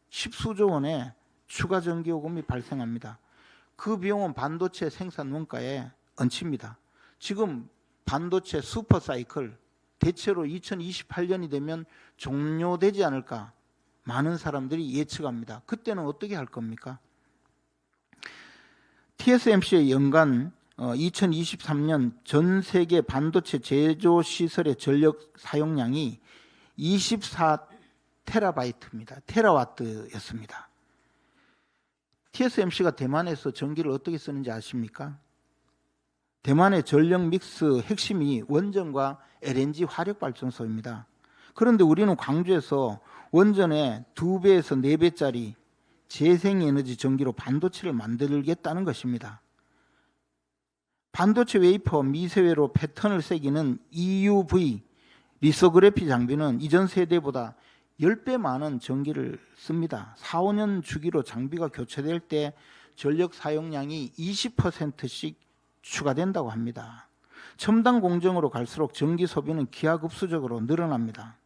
10수조 원의 추가 전기요금이 발생합니다. 그 비용은 반도체 생산 원가에 얹힙니다. 지금 반도체 슈퍼사이클 대체로 2028년이 되면 종료되지 않을까 많은 사람들이 예측합니다. 그때는 어떻게 할 겁니까? TSMC의 연간 2023년 전 세계 반도체 제조 시설의 전력 사용량이 24테라바이트입니다. 테라와트였습니다. TSMC가 대만에서 전기를 어떻게 쓰는지 아십니까? 대만의 전력 믹스 핵심이 원전과 LNG 화력발전소입니다. 그런데 우리는 광주에서 원전의 2배에서 4배짜리 재생에너지 전기로 반도체를 만들겠다는 것입니다. 반도체 웨이퍼 미세회로 패턴을 새기는 EUV 리소그래피 장비는 이전 세대보다 10배 많은 전기를 씁니다. 4, 5년 주기로 장비가 교체될 때 전력 사용량이 20%씩 추가된다고 합니다. 첨단 공정으로 갈수록 전기 소비는 기하급수적으로 늘어납니다.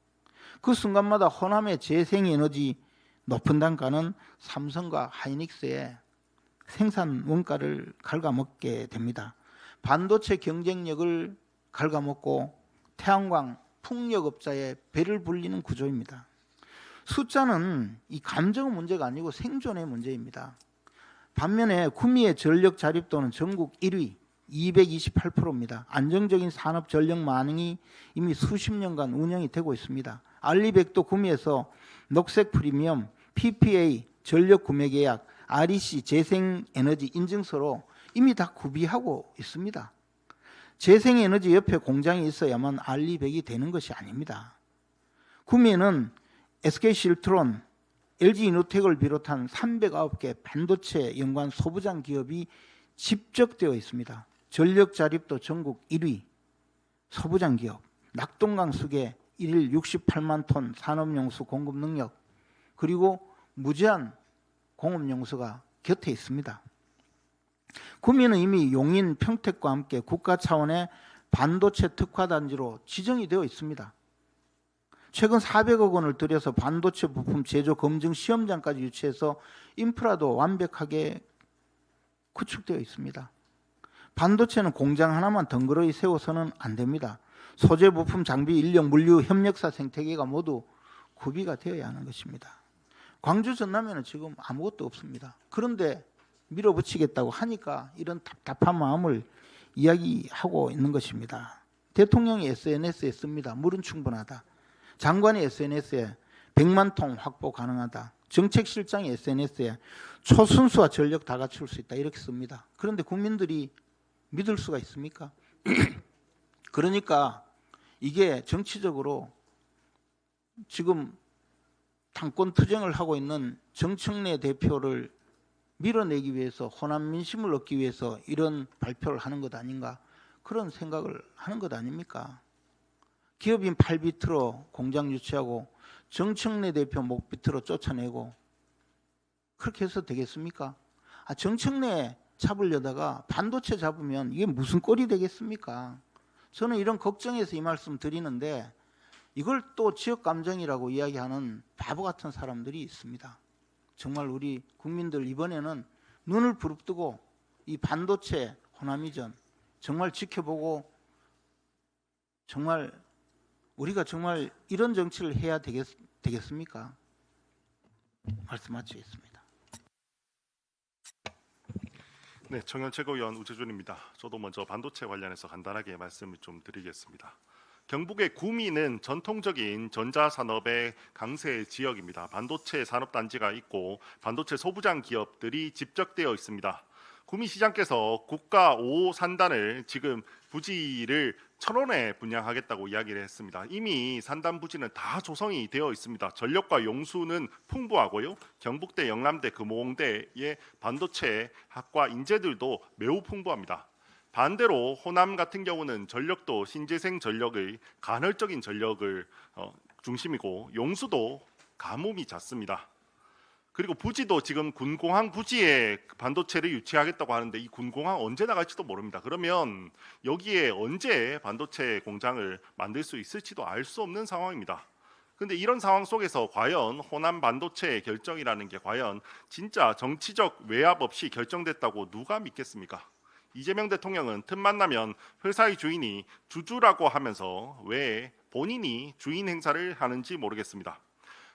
그 순간마다 호남의 재생에너지 높은 단가는 삼성과 하이닉스의 생산 원가를 갉아먹게 됩니다. 반도체 경쟁력을 갉아먹고 태양광, 풍력업자의 배를 불리는 구조입니다. 숫자는 이 감정의 문제가 아니고 생존의 문제입니다. 반면에 구미의 전력 자립도는 전국 1위 228%입니다. 안정적인 산업 전력망이 이미 수십 년간 운영이 되고 있습니다. 알리백도 구미에서 녹색 프리미엄, PPA, 전력 구매 계약, REC 재생에너지 인증서로 이미 다 구비하고 있습니다. 재생에너지 옆에 공장이 있어야만 알리백이 되는 것이 아닙니다. 구미에는 SK실트론, LG이노텍을 비롯한 309개 반도체 연관 소부장 기업이 집적되어 있습니다. 전력 자립도 전국 1위 소부장 기업, 낙동강 수계 1일 68만 톤 산업용수 공급 능력, 그리고 무제한 공업용수가 곁에 있습니다. 구미는 이미 용인, 평택과 함께 국가 차원의 반도체 특화단지로 지정이 되어 있습니다. 최근 400억 원을 들여서 반도체 부품 제조 검증 시험장까지 유치해서 인프라도 완벽하게 구축되어 있습니다. 반도체는 공장 하나만 덩그러니 세워서는 안 됩니다. 소재 부품, 장비, 인력, 물류, 협력사, 생태계가 모두 구비가 되어야 하는 것입니다. 광주 전남에는 지금 아무것도 없습니다. 그런데 밀어붙이겠다고 하니까 이런 답답한 마음을 이야기하고 있는 것입니다. 대통령이 SNS에 씁니다. 물은 충분하다. 장관이 SNS에 100만 통 확보 가능하다. 정책실장이 SNS에 초순수와 전력 다 갖출 수 있다. 이렇게 씁니다. 그런데 국민들이 믿을 수가 있습니까? 그러니까 이게 정치적으로 지금 당권 투쟁을 하고 있는 정청래 대표를 밀어내기 위해서, 호남 민심을 얻기 위해서 이런 발표를 하는 것 아닌가, 그런 생각을 하는 것 아닙니까? 기업인 팔비트로 공장 유치하고 정청래 대표 목비트로 쫓아내고 그렇게 해서 되겠습니까? 정청래 잡으려다가 반도체 잡으면 이게 무슨 꼴이 되겠습니까? 저는 이런 걱정에서 이 말씀 드리는데, 이걸 또 지역 감정이라고 이야기하는 바보 같은 사람들이 있습니다. 정말 우리 국민들 이번에는 눈을 부릅뜨고 이 반도체 호남이전 정말 지켜보고, 정말 우리가 정말 이런 정치를 해야 되겠습니까? 말씀 마치겠습니다. 네, 청년 최고위원 우재준입니다. 저도 먼저 반도체 관련해서 간단하게 말씀을 좀 드리겠습니다. 경북의 구미는 전통적인 전자산업의 강세 지역입니다. 반도체 산업단지가 있고 반도체 소부장 기업들이 집적되어 있습니다. 구미시장께서 국가 5호 산단을 지금 부지를 1,000원에 분양하겠다고 이야기를 했습니다. 이미 산단 부지는 다 조성이 되어 있습니다. 전력과 용수는 풍부하고요. 경북대, 영남대, 금호공대의 반도체 학과 인재들도 매우 풍부합니다. 반대로 호남 같은 경우는 전력도 신재생 전력의 간헐적인 전력을 중심이고 용수도 가뭄이 잦습니다. 그리고 부지도 지금 군공항 부지에 반도체를 유치하겠다고 하는데 이 군공항 언제 나갈지도 모릅니다. 그러면 여기에 언제 반도체 공장을 만들 수 있을지도 알 수 없는 상황입니다. 그런데 이런 상황 속에서 과연 호남 반도체 결정이라는 게 과연 진짜 정치적 외압 없이 결정됐다고 누가 믿겠습니까? 이재명 대통령은 틈만 나면 회사의 주인이 주주라고 하면서 왜 본인이 주인 행사를 하는지 모르겠습니다.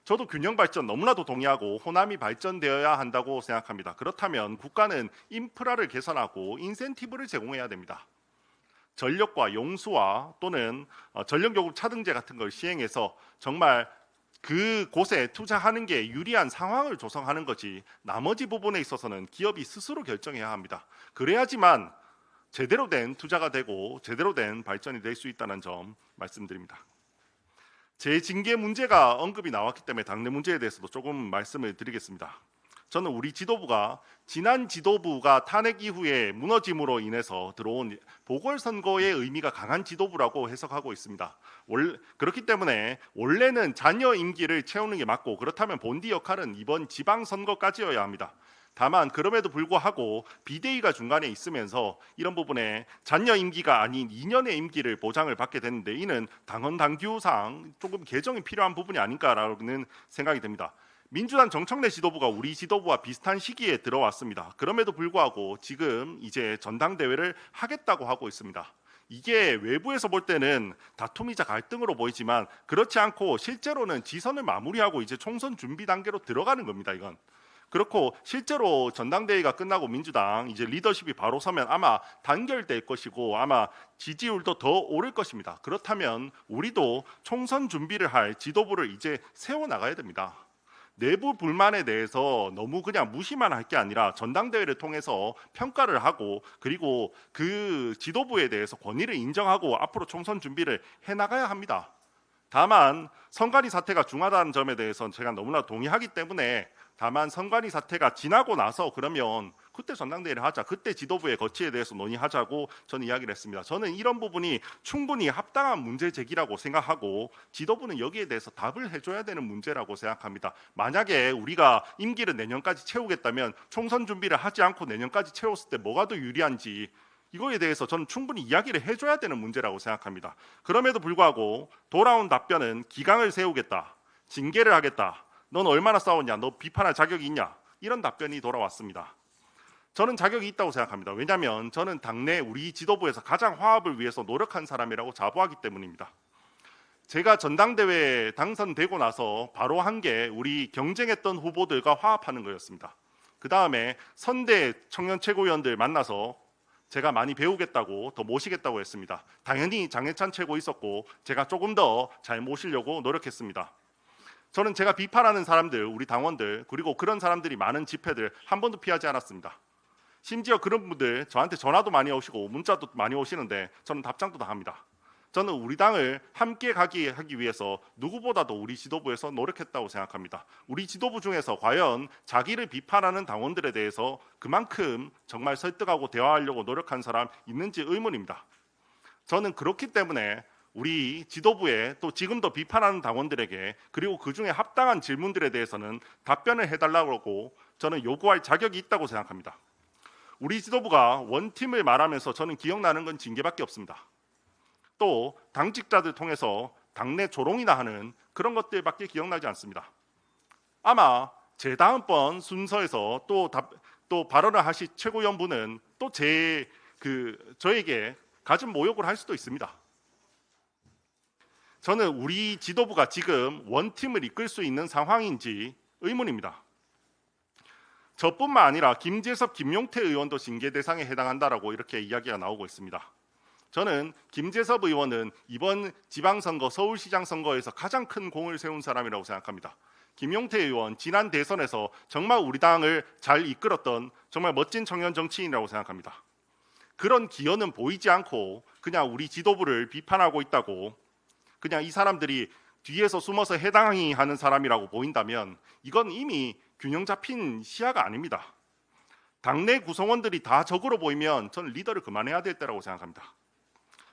저도 균형 발전 너무나도 동의하고 호남이 발전되어야 한다고 생각합니다. 그렇다면 국가는 인프라를 개선하고 인센티브를 제공해야 됩니다. 전력과 용수와 또는 전력요금 차등제 같은 걸 시행해서 정말 그곳에 투자하는 게 유리한 상황을 조성하는 거지, 나머지 부분에 있어서는 기업이 스스로 결정해야 합니다. 그래야지만 제대로 된 투자가 되고 제대로 된 발전이 될 수 있다는 점 말씀드립니다. 재징계 문제가 언급이 나왔기 때문에 당내 문제에 대해서도 조금 말씀을 드리겠습니다. 저는 우리 지도부가 지난 지도부가 탄핵 이후에 무너짐으로 인해서 들어온 보궐선거의 의미가 강한 지도부라고 해석하고 있습니다. 그렇기 때문에 원래는 잔여 임기를 채우는 게 맞고, 그렇다면 본디 역할은 이번 지방선거까지여야 합니다. 다만 그럼에도 불구하고 비대위가 중간에 있으면서 이런 부분에 잔여 임기가 아닌 2년의 임기를 보장을 받게 됐는데, 이는 당헌 당규상 조금 개정이 필요한 부분이 아닌가라는 생각이 듭니다. 민주당 정청래 지도부가 우리 지도부와 비슷한 시기에 들어왔습니다. 그럼에도 불구하고 지금 이제 전당대회를 하겠다고 하고 있습니다. 이게 외부에서 볼 때는 다툼이자 갈등으로 보이지만 그렇지 않고 실제로는 지선을 마무리하고 이제 총선 준비 단계로 들어가는 겁니다. 이건 그렇고, 실제로 전당대회가 끝나고 민주당 이제 리더십이 바로 서면 아마 단결될 것이고 아마 지지율도 더 오를 것입니다. 그렇다면 우리도 총선 준비를 할 지도부를 이제 세워나가야 됩니다. 내부 불만에 대해서 너무 그냥 무시만 할 게 아니라 전당대회를 통해서 평가를 하고, 그리고 그 지도부에 대해서 권위를 인정하고 앞으로 총선 준비를 해나가야 합니다. 다만 선관위 사태가 중하다는 점에 대해서는 제가 너무나 동의하기 때문에, 다만 선관위 사태가 지나고 나서 그러면 그때 전당대회를 하자, 그때 지도부의 거취에 대해서 논의하자고 저는 이야기를 했습니다. 저는 이런 부분이 충분히 합당한 문제 제기라고 생각하고 지도부는 여기에 대해서 답을 해줘야 되는 문제라고 생각합니다. 만약에 우리가 임기를 내년까지 채우겠다면 총선 준비를 하지 않고 내년까지 채웠을 때 뭐가 더 유리한지, 이거에 대해서 저는 충분히 이야기를 해줘야 되는 문제라고 생각합니다. 그럼에도 불구하고 돌아온 답변은 기강을 세우겠다, 징계를 하겠다, 넌 얼마나 싸웠냐, 너 비판할 자격이 있냐, 이런 답변이 돌아왔습니다. 저는 자격이 있다고 생각합니다. 왜냐하면 저는 당내 우리 지도부에서 가장 화합을 위해서 노력한 사람이라고 자부하기 때문입니다. 제가 전당대회에 당선되고 나서 바로 한 게 우리 경쟁했던 후보들과 화합하는 거였습니다. 그 다음에 선대 청년 최고위원들 만나서 제가 많이 배우겠다고, 더 모시겠다고 했습니다. 당연히 장해찬 최고 있었고 제가 조금 더 잘 모시려고 노력했습니다. 저는 제가 비판하는 사람들, 우리 당원들, 그리고 그런 사람들이 많은 집회들 한 번도 피하지 않았습니다. 심지어 그런 분들 저한테 전화도 많이 오시고 문자도 많이 오시는데 저는 답장도 다 합니다. 저는 우리 당을 함께 하기 위해서 누구보다도 우리 지도부에서 노력했다고 생각합니다. 우리 지도부 중에서 과연 자기를 비판하는 당원들에 대해서 그만큼 정말 설득하고 대화하려고 노력한 사람 있는지 의문입니다. 저는 그렇기 때문에 우리 지도부에 또 지금도 비판하는 당원들에게, 그리고 그중에 합당한 질문들에 대해서는 답변을 해달라고 저는 요구할 자격이 있다고 생각합니다. 우리 지도부가 원팀을 말하면서 저는 기억나는 건 징계밖에 없습니다. 또 당직자들 통해서 당내 조롱이나 하는 그런 것들밖에 기억나지 않습니다. 아마 제 다음번 순서에서 또 발언을 하실 최고위원분은 또 저에게 가진 모욕을 할 수도 있습니다. 저는 우리 지도부가 지금 원팀을 이끌 수 있는 상황인지 의문입니다. 저뿐만 아니라 김재섭, 김용태 의원도 징계 대상에 해당한다라고 이렇게 이야기가 나오고 있습니다. 저는 김재섭 의원은 이번 지방선거, 서울시장 선거에서 가장 큰 공을 세운 사람이라고 생각합니다. 김용태 의원, 지난 대선에서 정말 우리 당을 잘 이끌었던 정말 멋진 청년 정치인이라고 생각합니다. 그런 기여는 보이지 않고 그냥 우리 지도부를 비판하고 있다고, 그냥 이 사람들이 뒤에서 숨어서 해당이 하는 사람이라고 보인다면 이건 이미 균형 잡힌 시야가 아닙니다. 당내 구성원들이 다 적으로 보이면 저는 리더를 그만해야 될 때라고 생각합니다.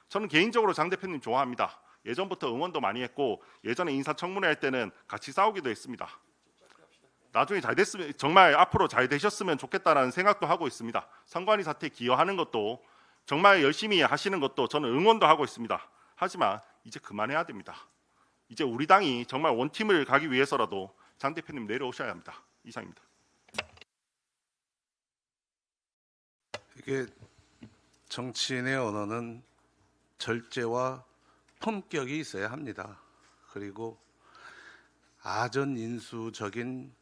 저는 개인적으로 장 대표님 좋아합니다. 예전부터 응원도 많이 했고 예전에 인사청문회 할 때는 같이 싸우기도 했습니다. 나중에 잘 됐으면, 정말 앞으로 잘 되셨으면 좋겠다라는 생각도 하고 있습니다. 선관위 사태에 기여하는 것도, 정말 열심히 하시는 것도 저는 응원도 하고 있습니다. 하지만 이제 그만해야 됩니다. 이제 우리 당이 정말 원팀을 가기 위해서라도 장 대표님 내려오셔야 합니다. 이상입니다. 이게 정치인의 언어는 절제와 품격이 있어야 합니다. 그리고 아전인수적인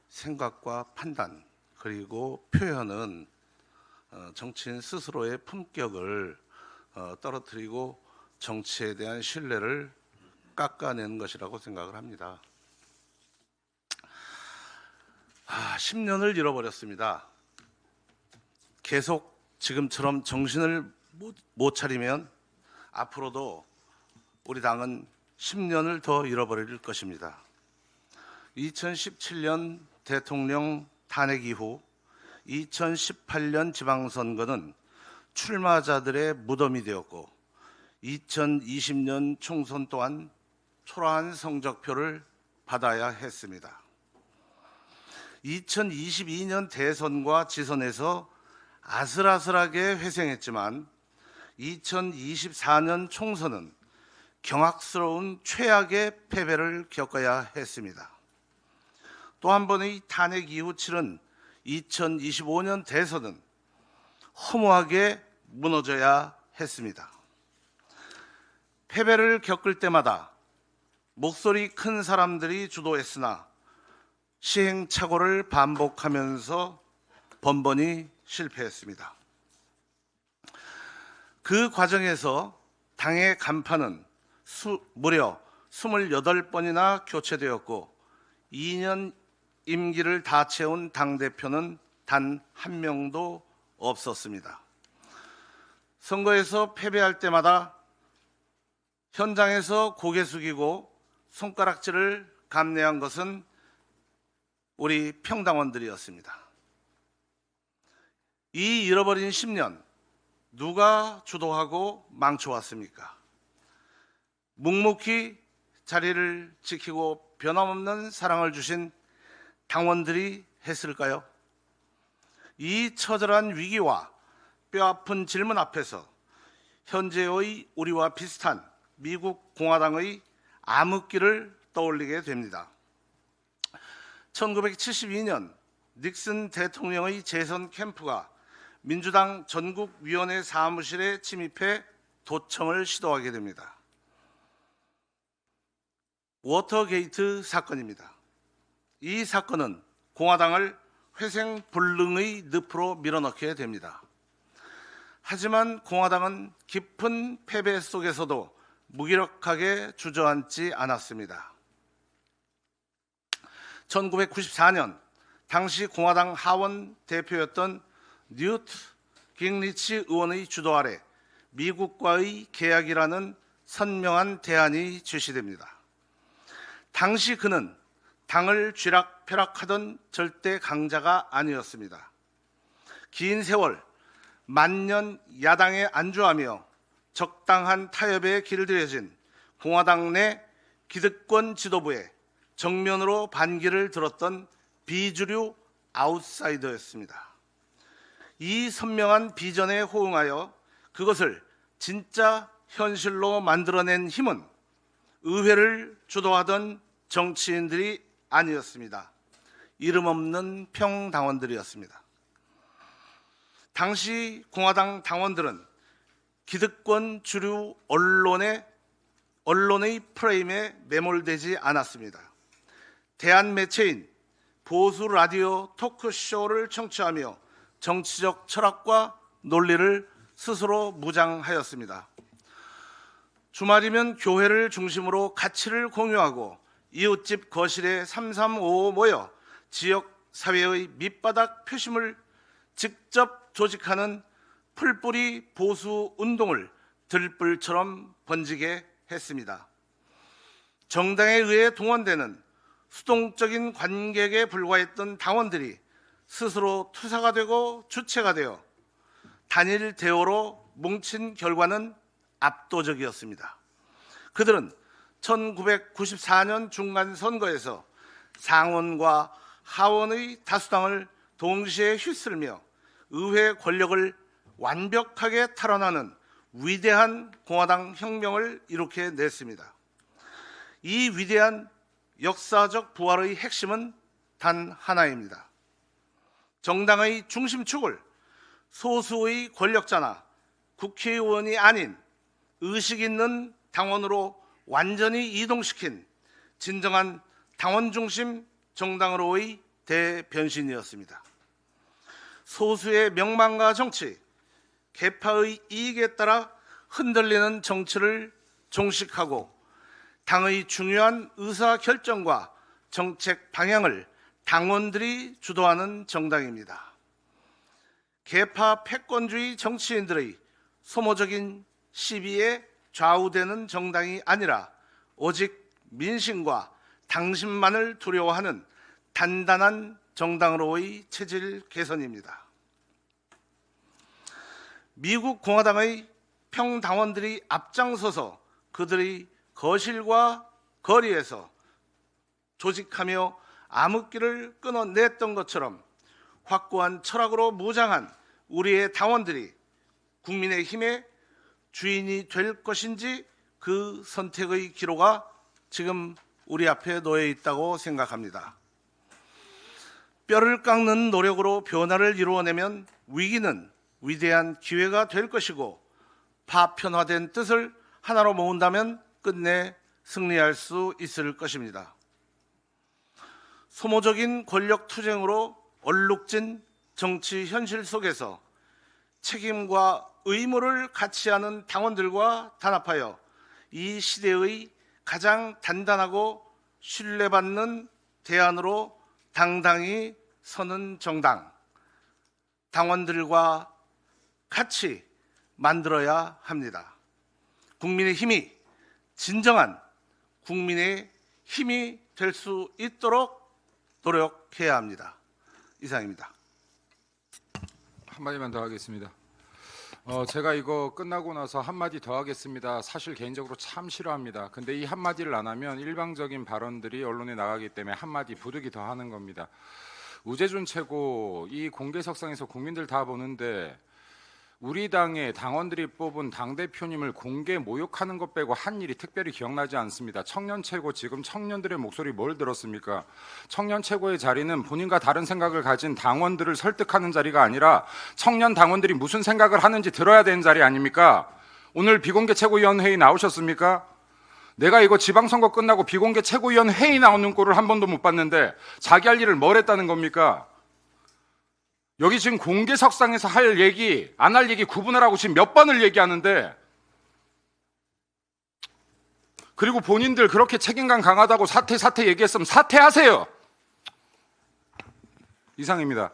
생각과 판단, 그리고 표현은 정치인 스스로의 품격을 떨어뜨리고 정치에 대한 신뢰를 깎아내는 것이라고 생각을 합니다. 10년을 잃어버렸습니다. 계속 지금처럼 정신을 못 차리면 앞으로도 우리 당은 10년을 더 잃어버릴 것입니다. 2017년 대통령 탄핵 이후 2018년 지방선거는 출마자들의 무덤이 되었고 2020년 총선 또한 초라한 성적표를 받아야 했습니다. 2022년 대선과 지선에서 아슬아슬하게 회생했지만 2024년 총선은 경악스러운 최악의 패배를 겪어야 했습니다. 또 한 번의 탄핵 이후 치른 2025년 대선은 허무하게 무너져야 했습니다. 패배를 겪을 때마다 목소리 큰 사람들이 주도했으나 시행착오를 반복하면서 번번이 실패했습니다. 그 과정에서 당의 간판은 무려 28번이나 교체되었고 2년 임기를 다 채운 당대표는 단 한 명도 없었습니다. 선거에서 패배할 때마다 현장에서 고개 숙이고 손가락질을 감내한 것은 우리 평당원들이었습니다. 이 잃어버린 10년 누가 주도하고 망쳐왔습니까? 묵묵히 자리를 지키고 변함없는 사랑을 주신 당원들이 했을까요? 이 처절한 위기와 뼈아픈 질문 앞에서 현재의 우리와 비슷한 미국 공화당의 암흑기를 떠올리게 됩니다. 1972년 닉슨 대통령의 재선 캠프가 민주당 전국위원회 사무실에 침입해 도청을 시도하게 됩니다. 워터게이트 사건입니다. 이 사건은 공화당을 회생불능의 늪으로 밀어넣게 됩니다. 하지만 공화당은 깊은 패배 속에서도 무기력하게 주저앉지 않았습니다. 1994년 당시 공화당 하원 대표였던 뉴트 깅리치 의원의 주도 아래 미국과의 계약이라는 선명한 대안이 제시됩니다. 당시 그는 당을 쥐락펴락하던 절대 강자가 아니었습니다. 긴 세월 만년 야당에 안주하며 적당한 타협에 길들여진 공화당 내 기득권 지도부에 정면으로 반기를 들었던 비주류 아웃사이더였습니다. 이 선명한 비전에 호응하여 그것을 진짜 현실로 만들어낸 힘은 의회를 주도하던 정치인들이 아니었습니다. 이름 없는 평당원들이었습니다. 당시 공화당 당원들은 기득권 주류 언론의 프레임에 매몰되지 않았습니다. 대한 매체인 보수 라디오 토크쇼를 청취하며 정치적 철학과 논리를 스스로 무장하였습니다. 주말이면 교회를 중심으로 가치를 공유하고 이웃집 거실에 3355 모여 지역 사회의 밑바닥 표심을 직접 조직하는 풀뿌리 보수 운동을 들불처럼 번지게 했습니다. 정당에 의해 동원되는 수동적인 관객에 불과했던 당원들이 스스로 투사가 되고 주체가 되어 단일 대오로 뭉친 결과는 압도적이었습니다. 그들은 1994년 중간선거에서 상원과 하원의 다수당을 동시에 휩쓸며 의회 권력을 완벽하게 탈환하는 위대한 공화당 혁명을 이룩해 냈습니다. 이 위대한 역사적 부활의 핵심은 단 하나입니다. 정당의 중심축을 소수의 권력자나 국회의원이 아닌 의식 있는 당원으로 완전히 이동시킨 진정한 당원 중심 정당으로의 대변신이었습니다. 소수의 명망과 정치, 계파의 이익에 따라 흔들리는 정치를 종식하고 당의 중요한 의사결정과 정책 방향을 당원들이 주도하는 정당입니다. 계파 패권주의 정치인들의 소모적인 시비에 좌우되는 정당이 아니라 오직 민심과 당신만을 두려워하는 단단한 정당으로의 체질 개선입니다. 미국 공화당의 평당원들이 앞장서서 그들의 거실과 거리에서 조직하며 암흑기를 끊어냈던 것처럼 확고한 철학으로 무장한 우리의 당원들이 국민의힘의 주인이 될 것인지 그 선택의 기로가 지금 우리 앞에 놓여 있다고 생각합니다. 뼈를 깎는 노력으로 변화를 이루어내면 위기는 위대한 기회가 될 것이고 파편화된 뜻을 하나로 모은다면 끝내 승리할 수 있을 것입니다. 소모적인 권력 투쟁으로 얼룩진 정치 현실 속에서 책임과 의무를 같이 하는 당원들과 단합하여 이 시대의 가장 단단하고 신뢰받는 대안으로 당당히 서는 정당, 당원들과 같이 만들어야 합니다. 국민의 힘이 진정한 국민의 힘이 될 수 있도록 노력해야 합니다. 이상입니다. 한마디만 더 하겠습니다. 제가 이거 끝나고 나서 한마디 더 하겠습니다. 사실 개인적으로 참 싫어합니다. 근데 이 한마디를 안 하면 일방적인 발언들이 언론에 나가기 때문에 한마디 부득이 더 하는 겁니다. 우재준 최고 이 공개석상에서 국민들 다 보는데 우리 당의 당원들이 뽑은 당대표님을 공개 모욕하는 것 빼고 한 일이 특별히 기억나지 않습니다. 청년 최고 지금 청년들의 목소리 뭘 들었습니까? 청년 최고의 자리는 본인과 다른 생각을 가진 당원들을 설득하는 자리가 아니라 청년 당원들이 무슨 생각을 하는지 들어야 되는 자리 아닙니까? 오늘 비공개 최고위원 회의 나오셨습니까? 내가 이거 지방선거 끝나고 비공개 최고위원 회의 나오는 꼴을 한 번도 못 봤는데 자기 할 일을 뭘 했다는 겁니까? 여기 지금 공개석상에서 할 얘기, 안 할 얘기 구분을 하고 지금 몇 번을 얘기하는데, 그리고 본인들 그렇게 책임감 강하다고 사퇴 얘기했으면 사퇴하세요. 이상입니다.